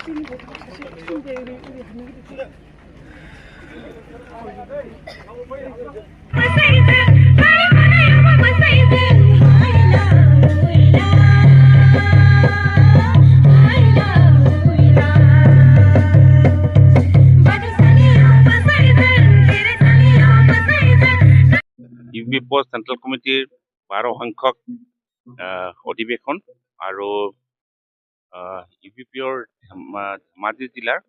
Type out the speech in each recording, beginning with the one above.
ইউপিপিঅ central কমিটিৰ 12 সংখ্যক অধিৱেশন আৰু ইউপিপিঅৰ ধেমাজি জিলাৰ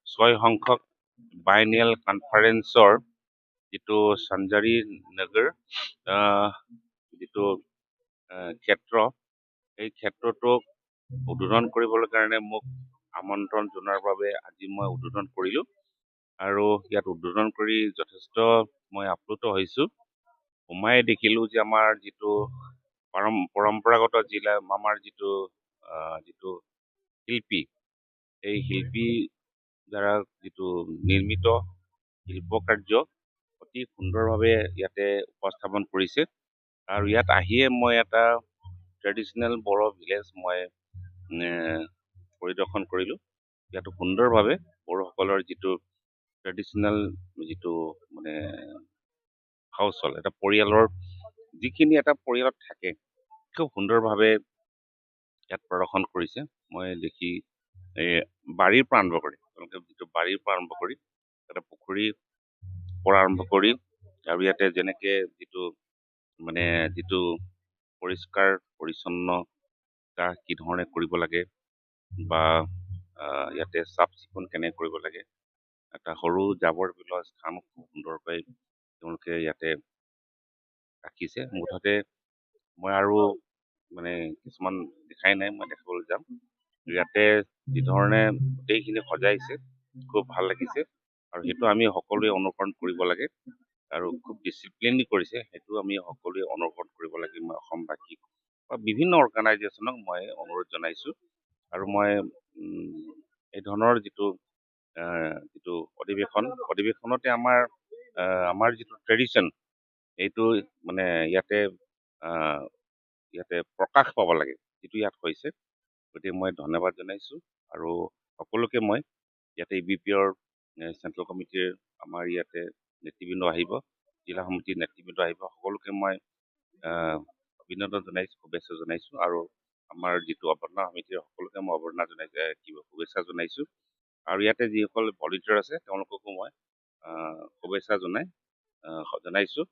6 সংখ্যক বাইনিয়েল কনফাৰেন্সৰ যিটো সঞ্জাৰী নগৰ যিটো ক্ষেত্ৰ, এই ক্ষেত্ৰটোক উদ্বোধন কৰিবলৈ কাৰণে মোক আমন্ত্ৰণ জনোৱাৰ বাবে আজি মই উদ্বোধন কৰিলোঁ। আৰু ইয়াত উদ্বোধন কৰি যথেষ্ট মই আপ্লুত হৈছোঁ। সোমাই দেখিলোঁ যে আমাৰ যিটো পৰম্পৰাগত জিলা, আমাৰ যিটো শিল্পী, এই শিল্পী দ্বাৰা যিটো নিৰ্মিত শিল্পকাৰ্য অতি সুন্দৰভাৱে ইয়াতে উপস্থাপন কৰিছে। আৰু ইয়াত আহিয়ে মই এটা ট্ৰেডিশ্যনেল বড়ো ভিলেজ মই পৰিদৰ্শন কৰিলোঁ। ইয়াতো সুন্দৰভাৱে বড়োসকলৰ যিটো ট্ৰেডিশ্যনেল যিটো মানে হাউচহল্ড, এটা পৰিয়ালৰ যিখিনি এটা পৰিয়ালত থাকে খুব সুন্দৰভাৱে ইয়াত প্ৰদৰ্শন কৰিছে। মই দেখি বাৰীৰ পৰা আৰম্ভ কৰি, তেওঁলোকে যিটো বাৰীৰ পৰা আৰম্ভ কৰি এটা পুখুৰীৰ পৰা আৰম্ভ কৰি, আৰু ইয়াতে যেনেকে যিটো পৰিষ্কাৰ পৰিচ্ছন্নতা কি ধৰণে কৰিব লাগে বা ইয়াতে চাফ চিকুণ কেনেকৈ কৰিব লাগে, এটা সৰু জাবৰ পেলোৱা স্থান খুব সুন্দৰকৈ তেওঁলোকে ইয়াতে ৰাখিছে। মুঠতে মই আৰু কিছুমান দেখাই নাই, মই দেখাবলৈ যাম। ইয়াতে যি ধৰণে গোটেইখিনি সজাইছে খুব ভাল লাগিছে, আৰু সেইটো আমি সকলোৱে অনুকৰণ কৰিব লাগে, আৰু খুব ডিচিপ্লিনলি কৰিছে, সেইটো আমি সকলোৱে অনুকৰণ কৰিব লাগে। মই অসমবাসীক বা বিভিন্ন অৰ্গেনাইজেশ্যনক মই অনুৰোধ জনাইছোঁ। আৰু মই এই ধৰণৰ যিটো অধিৱেশনতে আমাৰ যিটো ট্ৰেডিশ্যন, এইটো ইয়াতে প্ৰকাশ পাব লাগে, যিটো ইয়াত হৈছে। গতিকে মই ধন্যবাদ জনাইছোঁ, আৰু সকলোকে মই ইয়াতে ইউপিপিঅৰ চেন্ট্ৰেল কমিটিৰ আমাৰ ইয়াতে নেতৃবৃন্দ আহিব, জিলা সমিতিৰ নেতৃবৃন্দ আহিব, সকলোকে মই অভিনন্দন জনাইছোঁ, শুভেচ্ছা জনাইছোঁ। আৰু আমাৰ যিটো অৱৰ্ণা সমিতিৰ সকলোকে মই অৱৰ্ণা শুভেচ্ছা জনাইছোঁ। আৰু ইয়াতে যিসকল ভলেণ্টিয়াৰ আছে তেওঁলোককো মই শুভেচ্ছা জনাইছোঁ।